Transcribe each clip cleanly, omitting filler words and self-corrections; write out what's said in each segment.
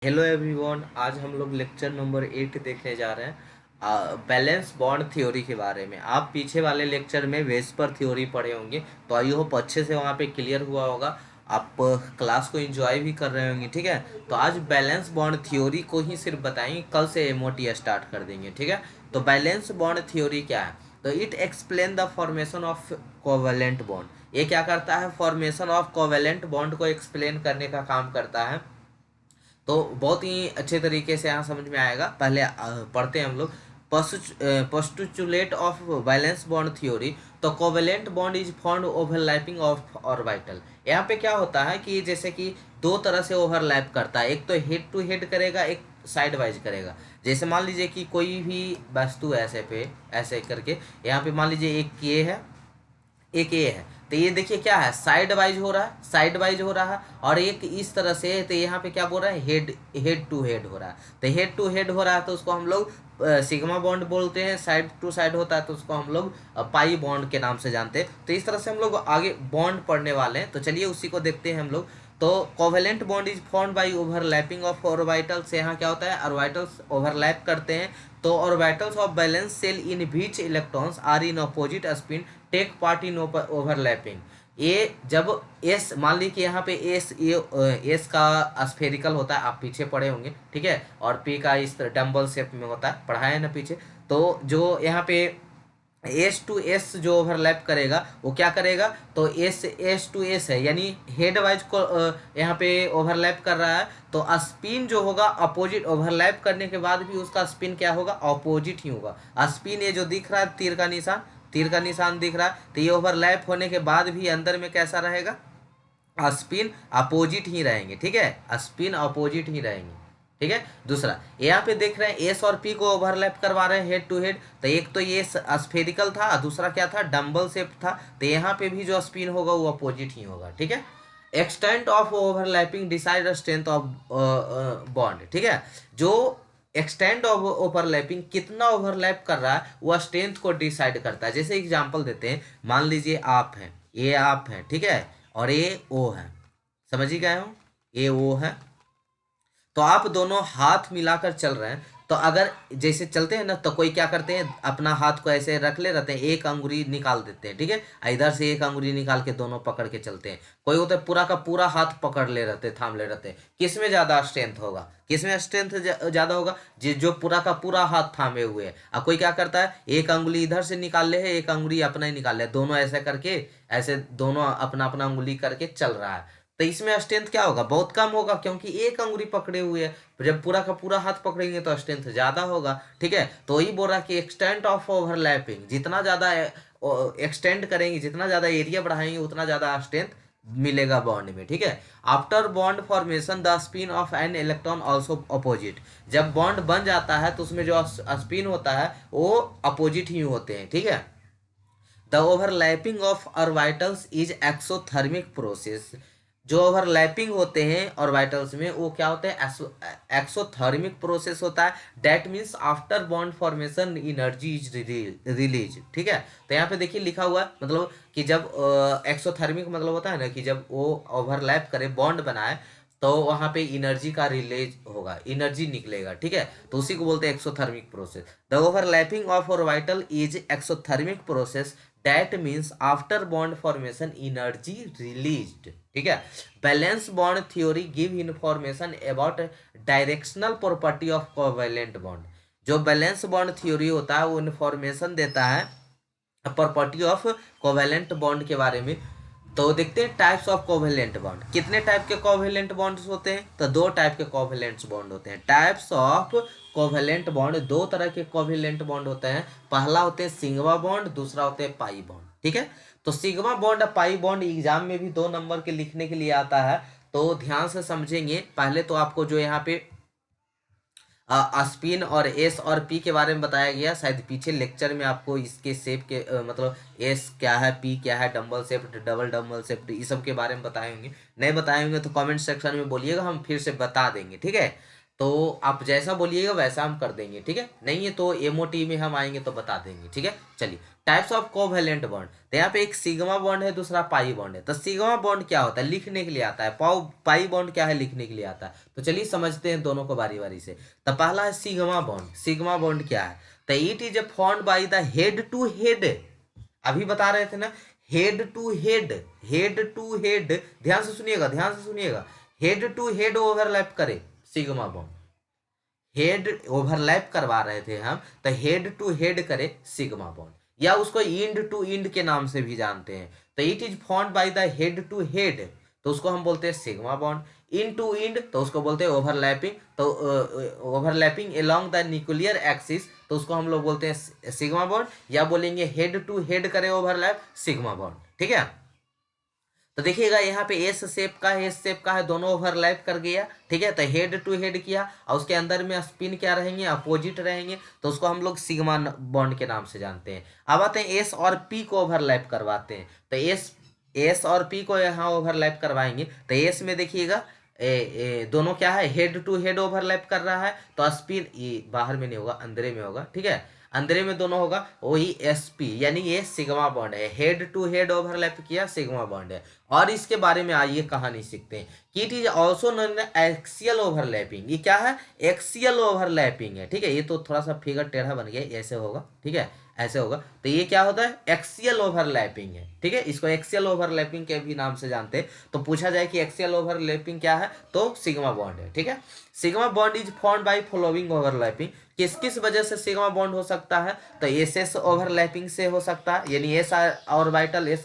Hello everyone, आज हम लोग लेक्चर नंबर 8 देखने जा रहे हैं बैलेंस बॉन्ड थ्योरी के बारे में। आप पीछे वाले लेक्चर में वेस्पर थ्योरी पढ़े होंगे, तो आई होप अच्छे से वहाँ पे क्लियर हुआ होगा। आप क्लास को एंजॉय भी कर रहे होंगे, ठीक है। तो आज बैलेंस बॉन्ड थ्योरी को ही सिर्फ बताएंगे, कल से एमओटी स्टार्ट कर देंगे, ठीक है। तो बैलेंस बॉन्ड थ्योरी क्या है? तो it explain the formation of covalent bond. ये क्या करता है? फॉर्मेशन ऑफ कोवेलेंट बॉन्ड को एक्सप्लेन करने का काम करता है। तो बहुत ही अच्छे तरीके से यहाँ समझ में आएगा। पहले पढ़ते हैं हम लोग। Postulate of valence bond theory. तो covalent bond is found overlapping of orbital. यहाँ पे क्या होता है कि जैसे कि दो तरह से ओवरलैप करता है, एक तो हेड टू हेड करेगा, एक साइड वाइज करेगा। जैसे मान लीजिए कि कोई भी वस्तु ऐसे पे ऐसे करके, यहाँ पे मान लीजिए एक ये है, एक ये है, तो ये देखिए क्या है, साइड वाइज हो रहा है, साइड वाइज हो रहा है। और एक इस तरह से है, तो यहाँ पे क्या बोल रहा है, हेड हेड टू हेड हो रहा है। तो हेड टू हेड हो रहा है तो उसको हम लोग सिग्मा बॉन्ड बोलते हैं। साइड टू साइड होता है तो उसको हम लोग पाई बॉन्ड के नाम से जानते हैं। तो इस तरह से हम लोग आगे बॉन्ड पढ़ने वाले हैं, तो चलिए उसी को देखते हैं हम लोग। तो covalent bond is formed by overlapping of orbitals. यहाँ क्या होता है, ऑर्बिटल्स ओवरलैप करते हैं। तो orbitals of valence shell in which electrons are in opposite spin take part in overlapping. ये जब एस, मान ली कि यहाँ पे एस, ये एस का स्फेरिकल होता है, आप पीछे पढ़े होंगे, ठीक है। और पी का इस डम्बल शेप में होता है, पढ़ा है ना पीछे। तो जो यहाँ पे एस टू एस जो ओवरलैप करेगा वो क्या करेगा, तो एस टू एस है, यानी हेड वाइज को यहाँ पे ओवरलैप कर रहा है। तो स्पिन जो होगा अपोजिट, ओवरलैप करने के बाद भी उसका स्पिन क्या होगा, अपोजिट ही होगा। स्पिन ये जो दिख रहा है, तीर का निशान, तीर का निशान दिख रहा है, तो ये ओवरलैप होने के बाद भी अंदर में कैसा रहेगा, स्पिन अपोजिट ही रहेंगे, ठीक है। स्पिन अपोजिट ही रहेंगे, ठीक है। दूसरा यहाँ पे देख रहे हैं एस और पी को ओवरलैप करवा रहे हैं हेड टू हेड। तो एक तो ये स्फेरिकल था, दूसरा क्या था, डम्बल शेप था। तो यहाँ पे भी जो स्पिन होगा वो अपोजिट ही होगा, ठीक है। Extent of overlapping decide strength of bond, ठीक है। जो एक्सटेंड ऑफ ओवरलैपिंग, कितना ओवरलैप कर रहा है, वह स्ट्रेंथ को डिसाइड करता है। जैसे एग्जांपल देते हैं, मान लीजिए आप हैं, ये आप हैं, ठीक है, और ये ओ है, समझ ही गए हो, ये ओ है। तो आप दोनों हाथ मिलाकर चल रहे हैं। तो अगर जैसे चलते हैं ना, तो कोई क्या करते हैं, अपना हाथ को ऐसे रख ले रहते हैं, एक अंगुली निकाल देते हैं, ठीक है। इधर से एक अंगुली निकाल के दोनों पकड़ के चलते हैं। कोई होता है पूरा का पूरा हाथ पकड़ ले रहते हैं, थाम ले रहते हैं। किसमें ज्यादा स्ट्रेंथ होगा, किसमें स्ट्रेंथ ज्यादा होगा, जो पूरा का पूरा हाथ थामे हुए है। और कोई क्या करता है, एक अंगुली इधर से निकाल ले है, एक अंगुली अपना ही निकाल ले, दोनों ऐसे करके, ऐसे दोनों अपना अपना अंगुली करके चल रहा है। तो इसमें स्ट्रेंथ क्या होगा, बहुत कम होगा, क्योंकि एक अंगुली पकड़े हुए है। जब पूरा का पूरा हाथ पकड़ेंगे तो स्ट्रेंथ ज्यादा होगा, ठीक है। तो वही बोल रहा कि एक्सटेंट ऑफ ओवरलैपिंग, जितना ज्यादा एक्सटेंड करेंगे, जितना ज्यादा एरिया बढ़ाएंगे, उतना ज्यादा स्ट्रेंथ मिलेगा बॉन्ड में, ठीक है। After bond formation the spin off an electron also opposite. जब बॉन्ड बन जाता है तो उसमें जो स्पिन होता है वो अपोजिट ही होते हैं, ठीक है। The overlapping of orbitals is exothermic process. जो ओवरलैपिंग होते हैं ऑर्बिटल्स में, वो क्या होते हैं, एक्सोथर्मिक प्रोसेस होता है। That means after bond formation energy is release, ठीक है। तो यहाँ पे देखिए लिखा हुआ है, मतलब कि जब एक्सोथर्मिक मतलब होता है ना, कि जब वो ओवरलैप करे, बॉन्ड बनाए, तो वहां पे एनर्जी का रिलीज होगा, एनर्जी निकलेगा, ठीक है। तो उसी को बोलते हैं exothermic process. The overlapping of orbital is exothermic process. That means after bond formation energy released, ठीक है। Valence bond theory give information about directional property of covalent bond. जो बैलेंस बॉन्ड थ्योरी होता है वो इंफॉर्मेशन देता है property of covalent bond के बारे में। तो देखते हैं टाइप्स ऑफ कोवेलेंट बॉन्ड। कितने टाइप के कोवेलेंट बॉन्ड्स होते हैं, तो दो टाइप के कोवेलेंट बॉन्ड होते हैं। टाइप्स ऑफ कोवेलेंट बॉन्ड, दो तरह के कोवेलेंट बॉन्ड होते हैं। पहला होते हैं सिग्मा बॉन्ड, दूसरा होते हैं पाई बॉन्ड, ठीक है। तो सिग्मा बॉन्ड और पाई बॉन्ड एग्जाम में भी 2 नंबर के लिखने के लिए आता है, तो ध्यान से समझेंगे। पहले तो आपको जो यहाँ पे स्पिन और एस और पी के बारे में बताया गया, शायद पीछे लेक्चर में आपको इसके शेप के मतलब एस क्या है, पी क्या है, dumbbell shape, double dumbbell shape, इस सब के बारे में बताए होंगे। नहीं बताए होंगे तो कमेंट सेक्शन में बोलिएगा, हम फिर से बता देंगे, ठीक है। तो आप जैसा बोलिएगा वैसा हम कर देंगे, ठीक है। नहीं है तो एमओटी में हम आएंगे तो बता देंगे, ठीक है। चलिए, टाइप्स ऑफ कोवैलेंट बॉन्ड। तो यहाँ पे एक सिग्मा बॉन्ड है, दूसरा पाई बॉन्ड है। तो सिग्मा बॉन्ड क्या होता है, लिखने के लिए आता है। पाई बॉन्ड क्या है, लिखने के लिए आता है। तो चलिए समझते हैं दोनों को बारी बारी से। तो पहला है सिग्मा बॉन्ड। सिग्मा बॉन्ड क्या है, तो it is a formed by the head to head. अभी बता रहे थे ना, head to head, head to head, ध्यान से सुनिएगा, ध्यान से सुनिएगा। हेड टू हेड ओवरलैप करे सिग्मा बॉन्ड, हेड ओवरलैप करवा रहे थे हम, तो हेड टू हेड करे सिग्मा बॉन्ड, या उसको इंड टू इंड के नाम से भी जानते हैं। तो it is formed by the head to head, तो उसको हम बोलते हैं sigma bond. End to end तो उसको बोलते हैं ओवरलैपिंग, तो overlapping along the nuclear axis, तो उसको हम लोग बोलते हैं सिग्मा बॉन्ड, या बोलेंगे हेड टू हेड करे ओवरलैप सिग्मा बॉन्ड, ठीक है। तो देखिएगा यहाँ पे एस शेप का है, एस शेप का है, दोनों ओवरलैप कर गया, ठीक है। तो हेड टू हेड किया, और उसके अंदर में स्पिन क्या रहेंगे, अपोजिट रहेंगे, तो उसको हम लोग सिग्मा बॉन्ड के नाम से जानते हैं। अब आते हैं एस और पी को ओवरलैप करवाते हैं। तो एस एस और पी को यहाँ ओवरलैप करवाएंगे। तो एस में देखिएगा दोनों क्या है, हेड टू हेड ओवरलैप कर रहा है, तो स्पिन ये बाहर में नहीं होगा, अंदरे में होगा, ठीक है। अंदरे में दोनों होगा, वही एस पी, यानी ये सिग्मा बॉन्ड है। हेड टू हेड ओवरलैप किया, सिग्मा बॉन्ड है। और इसके बारे में आइए कहानी सीखते हैं कि it is also known axial overlapping. ये क्या है, एक्सियल ओवरलैपिंग है, ठीक है। ये तो थोड़ा सा फिगर टेढ़ा बन गया, ऐसे होगा, ठीक है, ऐसे होगा। तो ये क्या होता है, एक्सियल ओवरलैपिंग है, ठीक है। इसको एक्सियल ओवरलैपिंग के भी नाम से जानते हैं। तो पूछा जाए कि एक्सियल ओवरलैपिंग क्या है, तो सिग्मा बॉन्ड है, ठीक है। Sigma bond is formed by following overlapping. किस किस वजह से सिग्मा बॉन्ड हो सकता है, तो एस एस ओवरलैपिंग से हो सकता है, यानी एस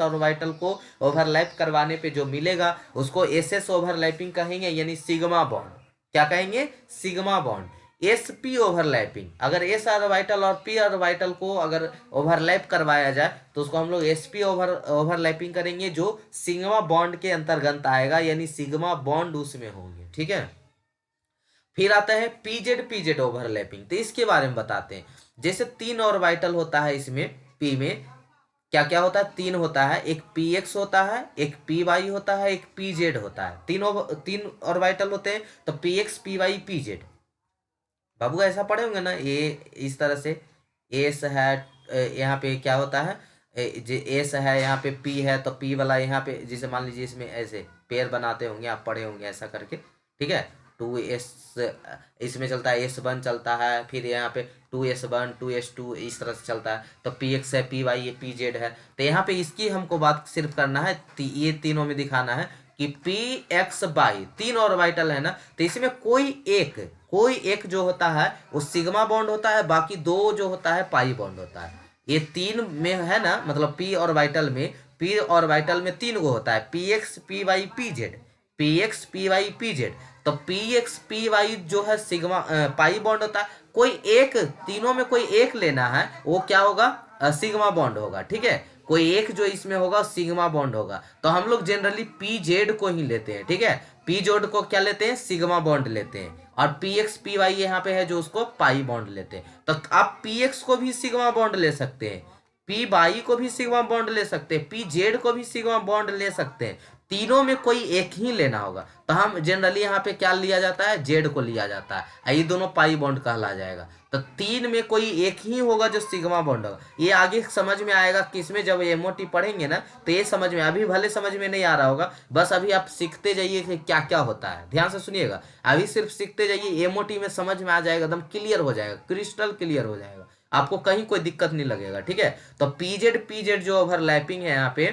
ऑर्बिटल को ओवरलैप करवाने पे जो मिलेगा उसको एस एस ओवरलैपिंग कहेंगे, यानी सिग्मा बॉन्ड। क्या कहेंगे, sigma bond. S P overlapping, अगर एस ऑर्बिटल और पी ऑर्बिटल को अगर ओवरलैप करवाया जाए तो उसको हम लोग एस पी ओवरलैपिंग करेंगे, जो सिग्मा बॉन्ड के अंतर्गत आएगा, यानी सिग्मा बॉन्ड उसमें होंगे, ठीक है। फिर आता है पीजेड पीजेड ओवरलैपिंग। तो इसके बारे में बताते हैं। जैसे तीन ऑर्बिटल होता है इसमें, पी में क्या क्या होता है, तीन होता है, एक पी एक्स होता है, एक पी वाई होता है, एक पी जेड होता है। तीन ऑर्बिटल होते हैं, तो P X P Y P Z. बाबू ऐसा पढ़े होंगे ना, ये इस तरह से एस है, यहाँ पे क्या होता है, एस है, यहाँ पे पी है, तो पी वाला यहाँ पे, जैसे मान लीजिए इसमें ऐसे पेयर बनाते होंगे, आप पढ़े होंगे ऐसा करके, ठीक है। टू एस, इसमें चलता है एस वन चलता है, फिर यहाँ पे two S one two S two, इस तरह से चलता है। तो पी एक्स है, पी वाई है, पी जेड है। तो यहाँ पे इसकी हमको बात सिर्फ करना है, ये तीनों में दिखाना है कि पी एक्स बाई, तीन ऑर्बिटल है ना, तो इसमें कोई एक जो होता है वो सिग्मा बॉन्ड होता है, बाकी दो जो होता है पाई बॉन्ड होता है। ये तीन में है ना, मतलब पी ऑर्बिटल में तीन गो होता है, P X P Y P Z, P X P Y P Z. तो पी एक्स पी वाई जो है सिग्मा पाई बॉन्ड होता है। कोई एक, तीनों में कोई एक लेना है, वो क्या होगा, सिग्मा बॉन्ड होगा, ठीक है। कोई एक जो इसमें होगा सिग्मा बॉन्ड होगा। तो हम लोग जनरली पी जेड को ही लेते हैं, ठीक है। पी जेड को क्या लेते हैं, सिग्मा बॉन्ड लेते हैं। और पी एक्स पी वाई यहाँ पे है जो उसको पाई बॉन्ड लेते हैं। तो आप पी एक्स को भी सिग्मा बॉन्ड ले सकते हैं, पी वाई को भी सिग्मा बॉन्ड ले सकते हैं, पी जेड को भी सिग्मा बॉन्ड ले सकते हैं। तीनों में कोई एक ही लेना होगा। तो हम जनरली यहाँ पे क्या लिया जाता है, जेड को लिया जाता है, ये दोनों पाई बॉन्ड कहला जाएगा। तो तीन में कोई एक ही होगा जो सिग्मा बॉन्ड होगा। ये आगे समझ में आएगा किसमें, जब एमओटी पढ़ेंगे ना तो ये समझ में, अभी भले समझ में नहीं आ रहा होगा, बस अभी आप सीखते जाइए कि क्या क्या होता है, ध्यान से सुनिएगा। अभी सिर्फ सीखते जाइए, एमओटी में समझ में आ जाएगा, एकदम क्लियर हो जाएगा, क्रिस्टल क्लियर हो जाएगा, आपको कहीं कोई दिक्कत नहीं लगेगा, ठीक है। तो पीजेड जो ओवरलैपिंग है यहाँ पे,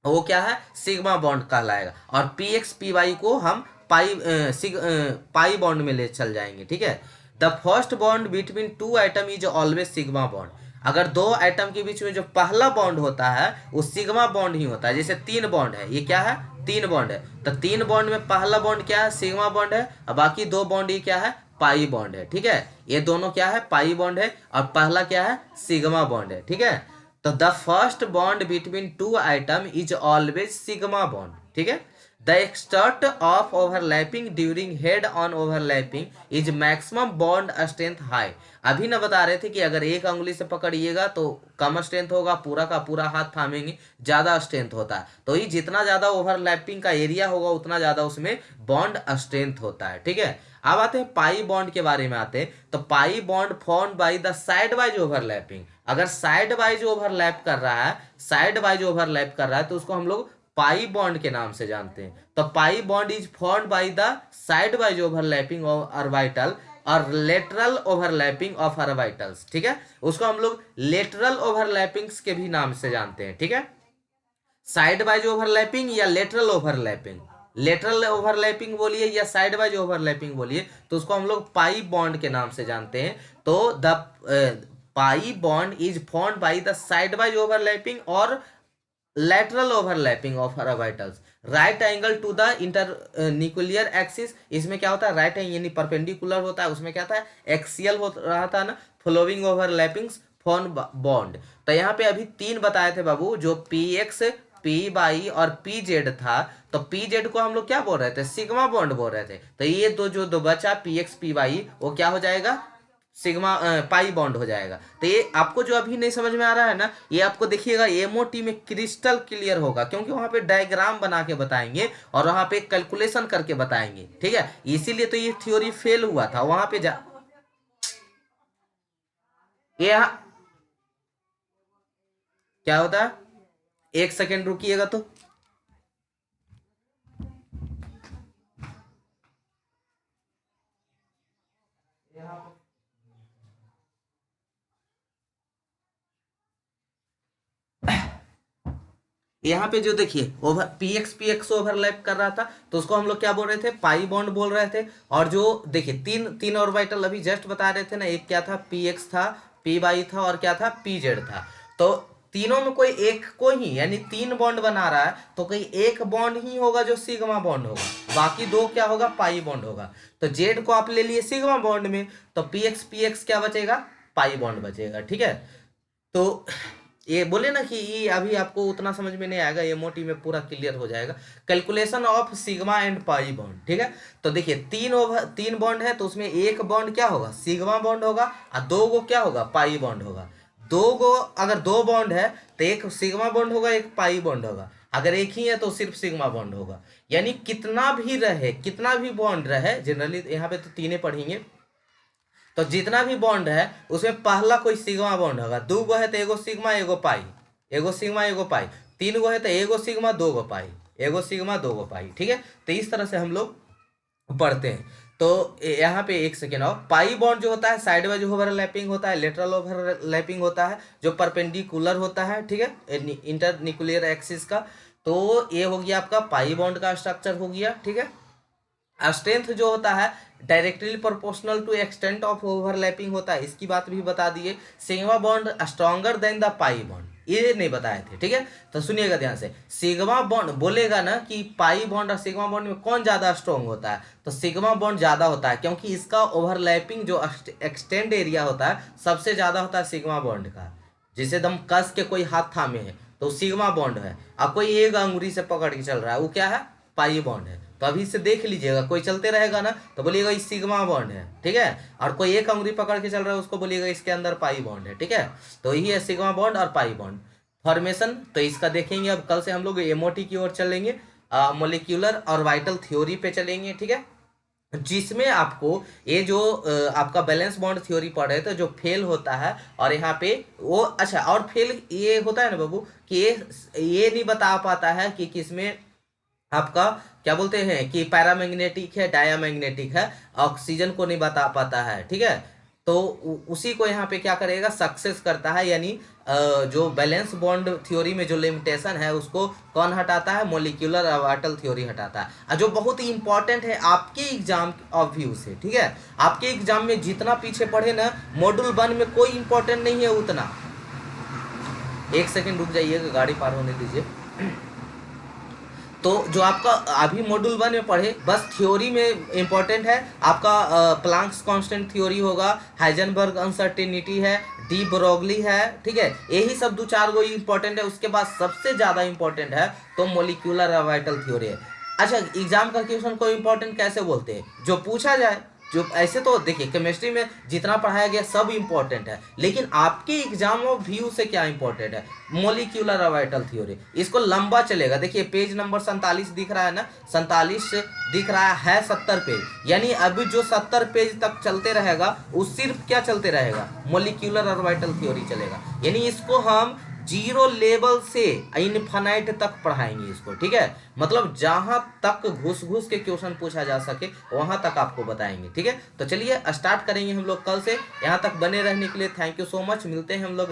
वो क्या है, सिग्मा बॉन्ड कहलाएगा। और पी एक्स पी वाई को हम पाई बॉन्ड में ले चल जाएंगे, ठीक है। The first bond between two item is always sigma bond. अगर दो आइटम के बीच में जो पहला बॉन्ड होता है वो सिग्मा बॉन्ड ही होता है। जैसे तीन बॉन्ड है, ये क्या है, तीन बॉन्ड है, तो तीन बॉन्ड में पहला बॉन्ड क्या है, सिग्मा बॉन्ड है, और बाकी दो बॉन्ड ही क्या है, पाई बॉन्ड है, ठीक है। ये दोनों क्या है, पाई बॉन्ड है, और पहला क्या है, सिग्मा बॉन्ड है, ठीक है। तो the first bond between two item is always sigma bond, ठीक है। The extent of overlapping during head on overlapping is maximum bond strength high. अभी ना बता रहे थे कि अगर एक अंगुली से पकड़िएगा तो कम स्ट्रेंथ होगा, पूरा का पूरा हाथ थामेंगे ज्यादा स्ट्रेंथ होता है। तो ये जितना ज्यादा ओवरलैपिंग का एरिया होगा उतना ज्यादा उसमें बॉन्ड स्ट्रेंथ होता है। ठीक है, अब आते हैं पाई बॉन्ड के बारे में आते हैं। तो pi bond form by the side wise overlapping, अगर साइड वाइज ओवरलैप कर रहा है, साइड वाइज ओवरलैप कर रहा है तो उसको हम लोग पाई बॉन्ड के नाम से जानते हैं। तो पाई bond is formed by the side wise overlapping of orbital और लेटरल ओवरलैपिंग ऑफ ऑर्बिटल्स। ठीक है, उसको हम लोग लेटरल ओवरलैपिंग्स के भी नाम से जानते हैं। ठीक है, साइड वाइज ओवरलैपिंग या लेटरल ओवरलैपिंग, लेटरल ओवरलैपिंग बोलिए या साइड वाइज ओवरलैपिंग बोलिए, तो उसको हम लोग पाई बॉन्ड के नाम से जानते हैं। तो the pi bond is formed by the side wise overlapping और lateral overlapping of orbitals right angle to the internuclear axis. इसमें क्या होता है, राइट एंगल यानी परपेंडिकुलर होता है, उसमें क्या था एक्सियल हो रहा था ना, फ्लोइंग ओवरलैपिंग्स फॉर्म बॉन्ड। तो यहाँ पे अभी तीन बताए थे बाबू, जो पी एक्स, पी वाई और पी जेड था। तो पी जेड को हम लोग क्या बोल रहे थे, सिग्मा बॉन्ड बोल रहे थे। तो ये दो बचा पी एक्स पी वाई, वो क्या हो जाएगा, सिग्मा पाई बॉन्ड हो जाएगा। तो ये आपको जो अभी नहीं समझ में आ रहा है ना, ये आपको देखिएगा एमओटी में क्रिस्टल क्लियर होगा, क्योंकि वहां पे डायग्राम बना के बताएंगे और वहां पे कैलकुलेशन करके बताएंगे। ठीक है, इसीलिए तो ये थ्योरी फेल हुआ था वहां पे ये क्या होता है, एक सेकेंड रुकिएगा। तो यहाँ पे जो देखिए ओवर पी एक्स ओवरलैप कर रहा था, तो उसको हम लोग क्या बोल रहे थे, पाई बॉन्ड बोल रहे थे। और जो देखिए तीन तीन ऑर्बिटल अभी जस्ट बता रहे थे ना, एक क्या था पी एक्स था, पी वाई था और क्या था पी जेड था। तो तीनों में कोई एक को ही यानी तीन बॉन्ड बना रहा है, तो कोई एक बॉन्ड ही होगा जो सिग्मा बॉन्ड होगा, बाकी दो क्या होगा, पाई बॉन्ड होगा। तो जेड को आप ले लिए सिग्मा बॉन्ड में, तो पी एक्स क्या बचेगा, पाई बॉन्ड बचेगा। ठीक है, तो ये बोले ना कि ये अभी आपको उतना समझ में नहीं आएगा, ये मोटी में पूरा क्लियर हो जाएगा। Calculation of sigma and pi bond. ठीक है, तो देखिए तीन बॉन्ड है, तो उसमें एक बॉन्ड क्या होगा, सिग्मा बॉन्ड होगा, और दो गो क्या होगा, पाई बॉन्ड होगा। दो गो अगर दो बॉन्ड है तो एक सिग्मा बॉन्ड होगा, एक पाई बॉन्ड होगा। अगर एक ही है तो सिर्फ सिग्मा बॉन्ड होगा। यानी कितना भी रहे, कितना भी बॉन्ड रहे, जनरली यहाँ पे तो तीनों पढ़ेंगे, तो जितना भी बॉन्ड है उसमें पहला कोई सिग्मा बॉन्ड होगा। दो गो है तो एगो सिग्मा एगो पाई, एगो सिग्मा एगो पाई। तीन गो है तो एगो सिग्मा दो गो पाई, एगो सिग्मा दो गो पाई। ठीक है, तो इस तरह से हम लोग पढ़ते हैं। तो यहाँ पे एक सेकेंड और, पाई बॉन्ड जो होता है साइड वाइज ओवरलैपिंग होता है, लेटरल ओवरलैपिंग होता है, जो परपेंडिकुलर होता है। ठीक है, इंटरन्यूक्लियर एक्सिस का। तो ये हो गया आपका पाई बॉन्ड का स्ट्रक्चर हो गया। ठीक है, स्ट्रेंथ जो होता है directly proportional to extent of overlapping होता है, इसकी बात भी बता दिए। Sigma bond stronger than the pi bond, ये नहीं बताए थे। ठीक है, तो सुनिएगा ध्यान से, सिग्मा बॉन्ड बोलेगा ना कि पाई बॉन्ड और सिग्मा बॉन्ड में कौन ज्यादा स्ट्रॉन्ग होता है, तो सिग्मा बॉन्ड ज्यादा होता है, क्योंकि इसका ओवरलैपिंग जो एक्सटेंड एरिया होता है सबसे ज्यादा होता है सिग्मा बॉन्ड का। जिसे दम कस के कोई हाथ थामे है तो सिग्मा बॉन्ड है, और कोई एक अंगुली से पकड़ के चल रहा है वो क्या है, पाई बॉन्ड है। तो अभी से देख लीजिएगा, कोई चलते रहेगा ना तो बोलिएगा ये सिग्मा बॉन्ड है। ठीक है, और कोई एक अंगुली पकड़ के चल रहा है उसको बोलिएगा इसके अंदर पाई बॉन्ड है। ठीक है, तो यही है सिग्मा बॉन्ड और पाई बॉन्ड फॉर्मेशन। तो इसका देखेंगे, अब कल से हम लोग एमओटी की ओर चलेंगे, मोलिक्यूलर और वाइटल थ्योरी पे चलेंगे। ठीक है, जिसमें आपको ये जो आपका बैलेंस बॉन्ड थ्योरी पढ़ रहे थे जो फेल होता है, और यहाँ पे वो अच्छा और फेल ये होता है ना बाबू कि ये नहीं बता पाता है कि किसमें आपका क्या बोलते हैं कि पैरामैग्नेटिक है डायामैग्नेटिक है, ऑक्सीजन को नहीं बता पाता है। ठीक है, तो उसी को यहाँ पे क्या करेगा, सक्सेस करता है। यानी जो बैलेंस बॉन्ड थ्योरी में जो लिमिटेशन है उसको कौन हटाता है, मोलिक्यूलर ऑर्बिटल थ्योरी हटाता है, और जो बहुत ही इंपॉर्टेंट है आपके एग्जाम ऑफ व्यू से। ठीक है, आपके एग्जाम में जितना पीछे पढ़े ना, मॉड्यूल 1 में कोई इंपॉर्टेंट नहीं है उतना। एक सेकेंड रुक जाइएगा, गाड़ी पार होने दीजिए। तो जो आपका अभी मॉड्यूल 1 में पढ़े बस थ्योरी में इंपॉर्टेंट है आपका, प्लांक्स कांस्टेंट थ्योरी होगा, हाइजेनबर्ग अनसर्टेनिटी है, डी ब्रोगली है। ठीक है, यही सब दो चार गो इंपॉर्टेंट है। उसके बाद सबसे ज्यादा इंपॉर्टेंट है तो मोलिक्यूलर ऑर्बिटल थ्योरी है। अच्छा, एग्जाम का क्वेश्चन को इम्पोर्टेंट कैसे बोलते हैं? जो पूछा जाए, जो ऐसे तो देखिए केमिस्ट्री में जितना पढ़ाया गया सब इम्पोर्टेंट है, लेकिन आपके एग्जाम ऑफ व्यू से क्या इम्पोर्टेंट है? मोलिक्यूलर ऑर्बिटल थ्योरी, इसको लंबा चलेगा। देखिए पेज नंबर 47 दिख रहा है ना, 47 दिख रहा है 70 पेज, यानी अभी जो 70 पेज तक चलते रहेगा वो सिर्फ क्या चलते रहेगा? मोलिक्यूलर ऑर्बिटल थ्योरी चलेगा। यानी इसको हम जीरो लेवल से इनफाइनाइट तक पढ़ाएंगे इसको, ठीक है? मतलब जहां तक घुस घुस के क्वेश्चन पूछा जा सके वहां तक आपको बताएंगे, ठीक है? तो चलिए स्टार्ट करेंगे हम लोग कल से। यहाँ तक बने रहने के लिए थैंक यू सो मच। मिलते हैं हम लोग